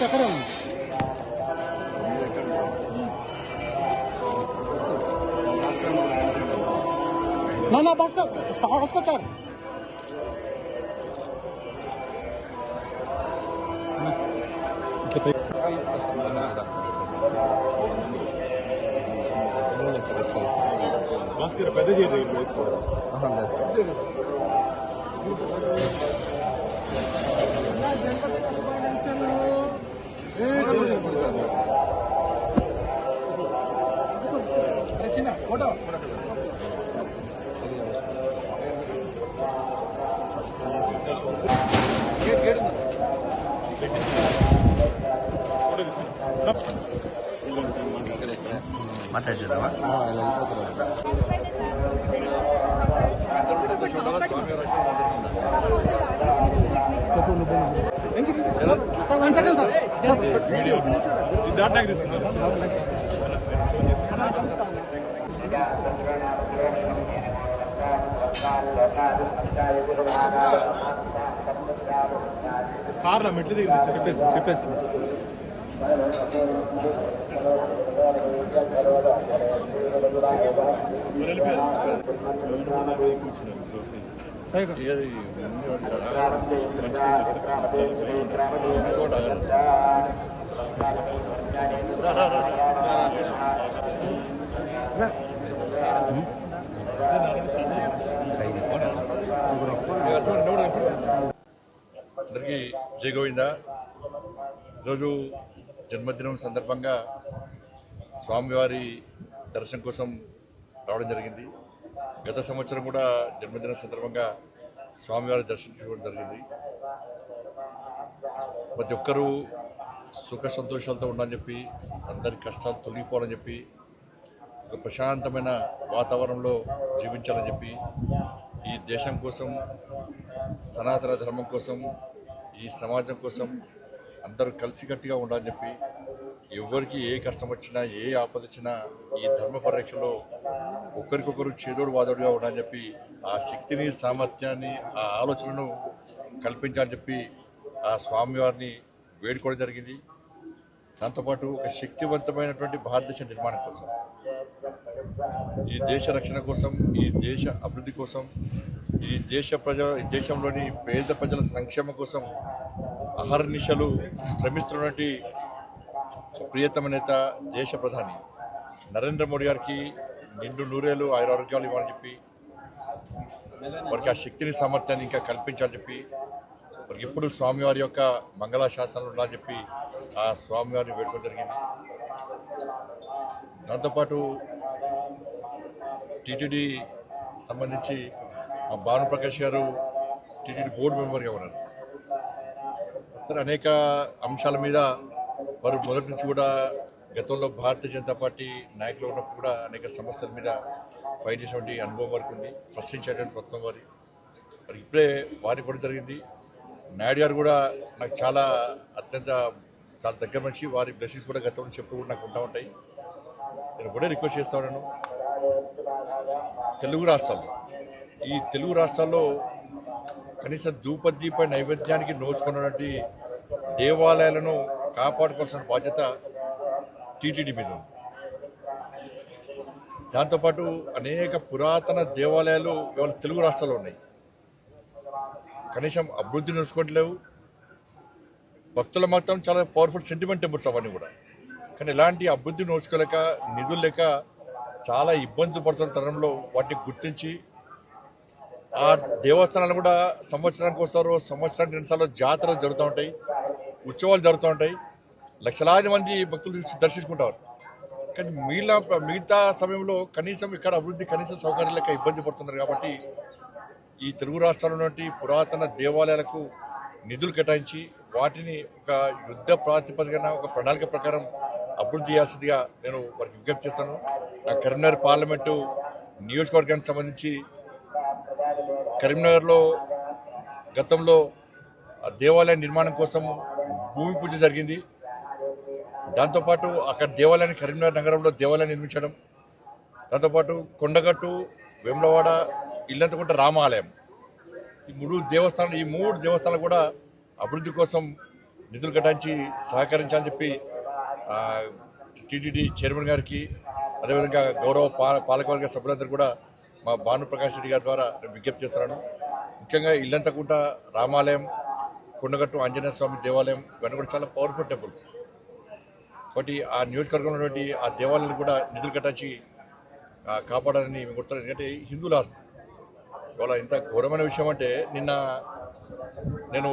ఎక్కడ నా బస్ వస్తా సార్ భాస్కర్ పెద్ద చేయాలి ఫోటో మాట్లాడుతున్నావా వీడియో దాటాకి తీసుకున్నారు కార్లో మెట్లు దగ్గర చెప్పేసి అందరికీ జై గోవింద. ఈరోజు జన్మదినం సందర్భంగా స్వామివారి దర్శనం కోసం రావడం జరిగింది. గత సంవత్సరం కూడా జన్మదినం సందర్భంగా స్వామివారి దర్శించుకోవడం జరిగింది. ప్రతి ఒక్కరూ సుఖ సంతోషాలతో ఉండాలని చెప్పి, అందరి కష్టాలు తొలగిపోవాలని చెప్పి, ఒక ప్రశాంతమైన వాతావరణంలో జీవించాలని చెప్పి, ఈ దేశం కోసం, సనాతన ధర్మం కోసం, ఈ సమాజం కోసం అందరూ కలిసికట్టుగా ఉండాలని చెప్పి, ఎవరికి ఏ కష్టం వచ్చినా, ఏ ఆపద వచ్చినా ఈ ధర్మ పరిరక్షలో ఒకరికొకరు చేదోడు వాదోడుగా ఉండాలని చెప్పి, ఆ శక్తిని, సామర్థ్యాన్ని, ఆ ఆలోచనను కల్పించాలని చెప్పి ఆ స్వామివారిని వేడుకోవడం జరిగింది. దాంతోపాటు ఒక శక్తివంతమైనటువంటి భారతదేశ నిర్మాణం కోసం, ఈ దేశ రక్షణ కోసం, ఈ దేశ అభివృద్ధి కోసం, ఈ దేశంలోని పేద ప్రజల సంక్షేమం కోసం అహర్నిశలు శ్రమిస్తున్నటువంటి ప్రియతమ నేత, దేశ ప్రధాని నరేంద్ర మోడీ గారికి నిండు నూరేళ్ళు ఆయురారోగ్యాలు ఇవ్వాలని చెప్పి, వారికి ఆ శక్తిని, సామర్థ్యాన్ని ఇంకా కల్పించాలని చెప్పి, వారికి ఎప్పుడు స్వామివారి యొక్క మంగళాశాసనాలు ఉండాలని చెప్పి ఆ స్వామివారిని వేడుకోవడం జరిగింది. దాంతోపాటు టీటీడీ సంబంధించి మా భానుప్రకాష్ గారు టీటీడీ బోర్డు మెంబర్గా ఉన్నారు. సరే, అనేక అంశాల మీద వారు మొదటి నుంచి కూడా గతంలో భారతీయ జనతా పార్టీ నాయకులు ఉన్నప్పుడు కూడా అనేక సమస్యల మీద ఫైట్ చేసేటువంటి అనుభవం వారికి ఉంది, ప్రశ్నించేటువంటి స్వత్వం వారి. మరి ఇప్పుడే వారికి కూడా జరిగింది. నాయుడు గారు కూడా నాకు చాలా దగ్గర మనిషి. వారి బ్లెస్సింగ్స్ కూడా గతంలో చెప్పుడు కూడా నాకు ఉంటా ఉంటాయి. నేను కూడా రిక్వెస్ట్ చేస్తా ఉన్నాను, ఈ తెలుగు రాష్ట్రాల్లో కనీసం ధూపదీప నైవేద్యానికి నోచుకున్నటువంటి దేవాలయాలను కాపాడుకోవాల్సిన బాధ్యత టీటీడీ మీద ఉంది. దాంతోపాటు అనేక పురాతన దేవాలయాలు ఇవాళ తెలుగు రాష్ట్రాల్లో ఉన్నాయి. కనీసం అభివృద్ధి నడుచుకోవట్లేవు. భక్తుల మాత్రం చాలా పవర్ఫుల్ సెంటిమెంట్ టెంపుల్స్ అవన్నీ కూడా. కానీ ఇలాంటి అభివృద్ధి నోచుకోలేక, నిధులు లేక చాలా ఇబ్బందులు పడుతున్న తరంలో వాటిని గుర్తించి ఆ దేవస్థానాలు కూడా సంవత్సరానికి వస్తారు, సంవత్సరానికి 2 సార్లు జాతరలు జరుగుతూ ఉంటాయి, ఉత్సవాలు జరుగుతూ ఉంటాయి, లక్షలాది మంది భక్తులు దర్శించుకుంటారు. కానీ మిగతా సమయంలో కనీసం ఇక్కడ అభివృద్ధి, కనీస సౌకర్యాలు లేక ఇబ్బంది పడుతున్నారు. కాబట్టి ఈ తెలుగు రాష్ట్రాల్లో ఉన్నటువంటి పురాతన దేవాలయాలకు నిధులు కేటాయించి వాటిని ఒక యుద్ధ ప్రాతిపదికన, ఒక ప్రణాళిక ప్రకారం అభివృద్ధి చేయాల్సిందిగా నేను వారికి విజ్ఞప్తి చేస్తాను. నా కరీంనగర్ పార్లమెంటు నియోజకవర్గానికి సంబంధించి కరీంనగర్లో గతంలో దేవాలయ నిర్మాణం కోసం భూమి పూజ జరిగింది. దాంతోపాటు అక్కడ దేవాలయాన్ని, కరీంనగర్ నగరంలో దేవాలయాన్ని నిర్మించడం, దాంతోపాటు కొండగట్టు, వేములవాడ, ఇల్లంతకుంట రామాలయం, ఈ 3 దేవస్థానాలు కూడా అభివృద్ధి కోసం నిధులు కేటాయించి సహకరించాలని చెప్పి టీటీడీ చైర్మన్ గారికి అదేవిధంగా గౌరవ పాలకవర్గ సభ్యులందరూ కూడా మా భానుప్రకాష్ రెడ్డి గారి ద్వారా నేను విజ్ఞప్తి చేస్తున్నాను. ముఖ్యంగా ఇల్లంతకుంట రామాలయం, కొండగట్టు ఆంజనేయ స్వామి దేవాలయం ఇవన్నీ కూడా చాలా పవర్ఫుల్ టెంపుల్స్. కాబట్టి ఆ నియోజకవర్గంలో ఉన్నటువంటి ఆ దేవాలయాన్ని కూడా నిధులు కేటాయించి కాపాడాలని మేము గుర్తున్నారు. ఎందుకంటే హిందువుల ఆస్తి. ఇవాళ ఇంత ఘోరమైన విషయం అంటే నిన్న నేను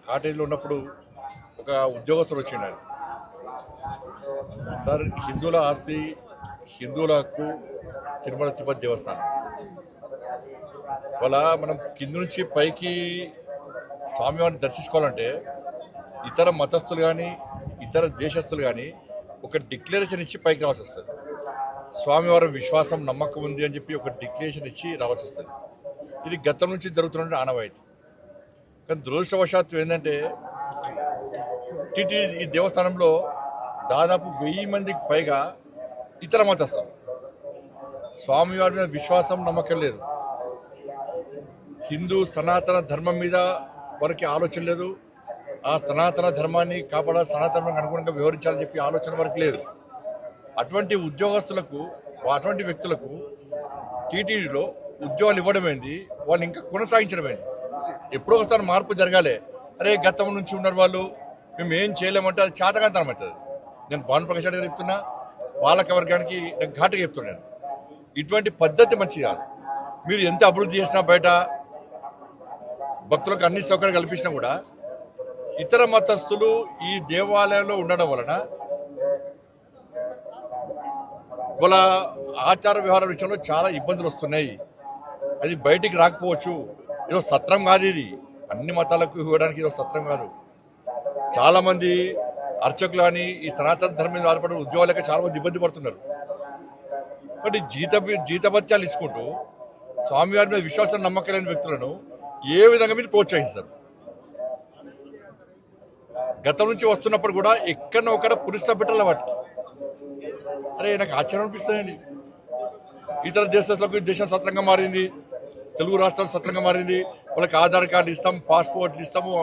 కాటేజీలో ఉన్నప్పుడు ఒక ఉద్యోగస్తుడు వచ్చిండు. సార్, హిందువుల ఆస్తి, హిందువుల హక్కు తిరుమల తిరుపతి దేవస్థానం. ఇవాళ మనం కింద నుంచి పైకి స్వామివారిని దర్శించుకోవాలంటే ఇతర మతస్థులు కానీ ఇతర దేశస్తులు కానీ ఒక డిక్లరేషన్ ఇచ్చి పైకి రావాల్సి వస్తుంది. స్వామివారి విశ్వాసం నమ్మకం ఉంది అని చెప్పి ఒక డిక్లరేషన్ ఇచ్చి రావాల్సి వస్తుంది. ఇది గతం నుంచి జరుగుతున్న ఆనవాయితీ. కానీ దురదృష్టవశాత్తు ఏంటంటే టీటీడీ ఈ దేవస్థానంలో దాదాపు 1000 మందికి పైగా ఇతర మతస్థులు. స్వామివారి మీద విశ్వాసం నమ్మకం లేదు, హిందూ సనాతన ధర్మం మీద వారికి ఆలోచన లేదు, ఆ సనాతన ధర్మాన్ని కాపాడాలి, సనాతనానికి అనుగుణంగా వ్యవహరించాలని చెప్పి ఆలోచన వరకు లేదు. అటువంటి ఉద్యోగస్తులకు, అటువంటి వ్యక్తులకు టీటీడీలో ఉద్యోగాలు ఇవ్వడమైంది, వాళ్ళు ఇంకా కొనసాగించడమైంది. ఎప్పుడో ఒకసారి మార్పు జరగాలి. అరే గతం నుంచి ఉన్నారు వాళ్ళు, మేము ఏం చేయలేమంటే అది చేతకాంతనం అవుతుంది. నేను భానుప్రకాష్ రెడ్డి గారు చెప్తున్నా, పాలక వర్గానికి నేను ఘాటుగా చెప్తున్నాను, ఇటువంటి పద్ధతి మంచిది కాదు. మీరు ఎంత అభివృద్ధి చేసినా, బయట భక్తులకు అన్ని సౌకర్యాలు కల్పించినా కూడా ఇతర మతస్థులు ఈ దేవాలయంలో ఉండడం వలన వాళ్ళ ఆచార వ్యవహార విషయంలో చాలా ఇబ్బందులు వస్తున్నాయి. అది బయటికి రాకపోవచ్చు. ఏదో సత్రం కాదు ఇది, అన్ని మతాలకు ఇవ్వడానికి ఇదో సత్రం కాదు. చాలామంది అర్చకులు కానీ ఈ సనాతన ధర్మం మీద ఆధారపడిన ఉద్యోగాలకి చాలామంది ఇబ్బంది పడుతున్నారు. కాబట్టి జీతభత్యాలు ఇచ్చుకుంటూ స్వామివారి మీద విశ్వాసం నమ్మకం లేని వ్యక్తులను ఏ విధంగా మీరు ప్రోత్సహిస్తారు? గతం నుంచి వస్తున్నప్పుడు కూడా ఎక్కడో ఒకడ పురుష పెట్టాల వాటికి. అరే నాకు ఆశ్చర్యం అనిపిస్తుందండి. ఇతర దేశాలకు దేశం సత్రంగా మారింది, తెలుగు రాష్ట్రాలు సత్రంగా మారింది. వాళ్ళకి ఆధార్ కార్డు ఇస్తాము, పాస్పోర్ట్లు ఇస్తాము,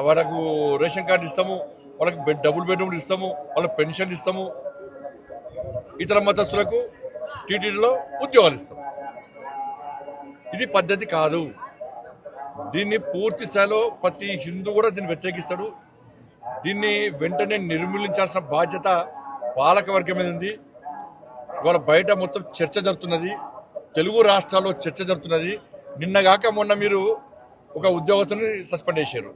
వాళ్ళకు రేషన్ కార్డు ఇస్తాము, వాళ్ళకి డబుల్ బెడ్రూమ్లు ఇస్తాము, వాళ్ళకి పెన్షన్ ఇస్తాము. ఇతర మతస్థులకు టీటీడీలో ఉద్యోగాలు ఇస్తాము. ఇది పద్ధతి కాదు. దీన్ని పూర్తి స్థాయిలో ప్రతి హిందూ కూడా దీన్ని వ్యతిరేకిస్తాడు. దీన్ని వెంటనే నిర్మూలించాల్సిన బాధ్యత పాలక వర్గం మీద ఉంది. ఇవాళ బయట మొత్తం చర్చ జరుగుతున్నది, తెలుగు రాష్ట్రాల్లో చర్చ జరుగుతున్నది. నిన్నగాక మొన్న మీరు ఒక ఉద్యోగస్తుని సస్పెండ్ చేశారు.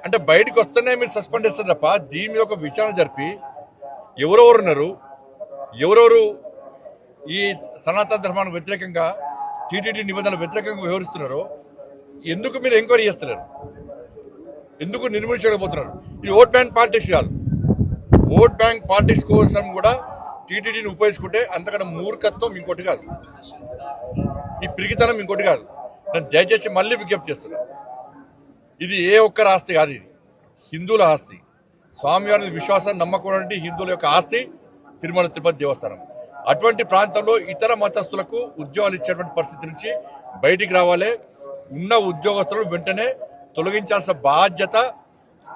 అంటే బయటకు వస్తేనే మీరు సస్పెండ్ చేస్తారు తప్ప దీని మీద ఒక విచారణ జరిపి ఎవరెవరు ఉన్నారు, ఎవరెవరు ఈ సనాతన ధర్మానికి వ్యతిరేకంగా, టీటీడీ నిబంధనలు వ్యతిరేకంగా వ్యవహరిస్తున్నారో ఎందుకు మీరు ఎంక్వైరీ చేస్తున్నారు? ఎందుకు నిర్మించలేకపోతున్నారు? ఇది ఓట్ బ్యాంక్ పాలిటిక్స్ కాదు. ఓట్ బ్యాంక్ పాలిటిక్స్ కోసం కూడా టీటీడీని ఉపయోగించుకుంటే అంతకన్నా మూర్ఖత్వం ఇంకోటి కాదు, ఈ పిరికితనం ఇంకోటి కాదు. నేను దయచేసి మళ్ళీ విజ్ఞప్తి చేస్తున్నాను, ఇది ఏ ఒక్కరి ఆస్తి కాదు, ఇది హిందువుల ఆస్తి. స్వామివారి విశ్వాసం నమ్మకం హిందువుల యొక్క ఆస్తి తిరుమల తిరుపతి దేవస్థానం. అటువంటి ప్రాంతంలో ఇతర మతస్థులకు ఉద్యోగాలు ఇచ్చేటువంటి పరిస్థితి నుంచి బయటికి రావాలి. ఉన్న ఉద్యోగస్తులను వెంటనే తొలగించాల్సిన బాధ్యత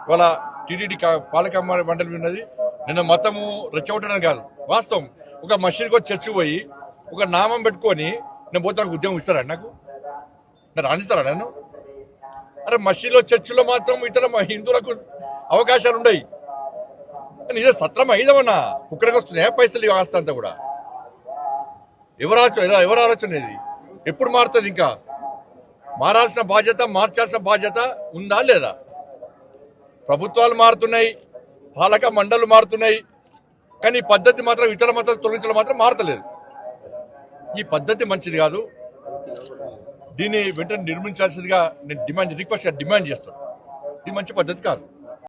వాళ్ళ టీటీడీ పాలక మండలి ఉన్నది. నిన్న మతము రెచ్చగొట్టడం కాదు, వాస్తవం. ఒక మసీద్కి వచ్చి చర్చి పోయి ఒక నామం పెట్టుకొని నేను పోతే నాకు ఉద్యోగం ఇస్తారా? నాకు రాణిస్తారా నేను? అరే మసీదులో చర్చిలో మాత్రం ఇతర హిందువులకు అవకాశాలు ఉన్నాయి. కానీ ఇదే సత్రం అయిదమన్నా కుక్కడికి వస్తున్నాయా పైసలు ఆస్తి అంతా కూడా? ఎవరు ఆలోచన ఇది? ఎప్పుడు మారుతుంది? ఇంకా మారాల్సిన బాధ్యత, మార్చాల్సిన బాధ్యత ఉందా లేదా? ప్రభుత్వాలు మారుతున్నాయి, పాలక మండళ్ళు మారుతున్నాయి, కానీ ఈ పద్ధతి మాత్రం ఇతర మతాలు తొలగించడం మాత్రం మారతలేదు. ఈ పద్ధతి మంచిది కాదు. దీన్ని వెంటనే నిర్మించాల్సిందిగా నేను డిమాండ్ చేస్తున్నాను. ఇది మంచి పద్ధతి కాదు.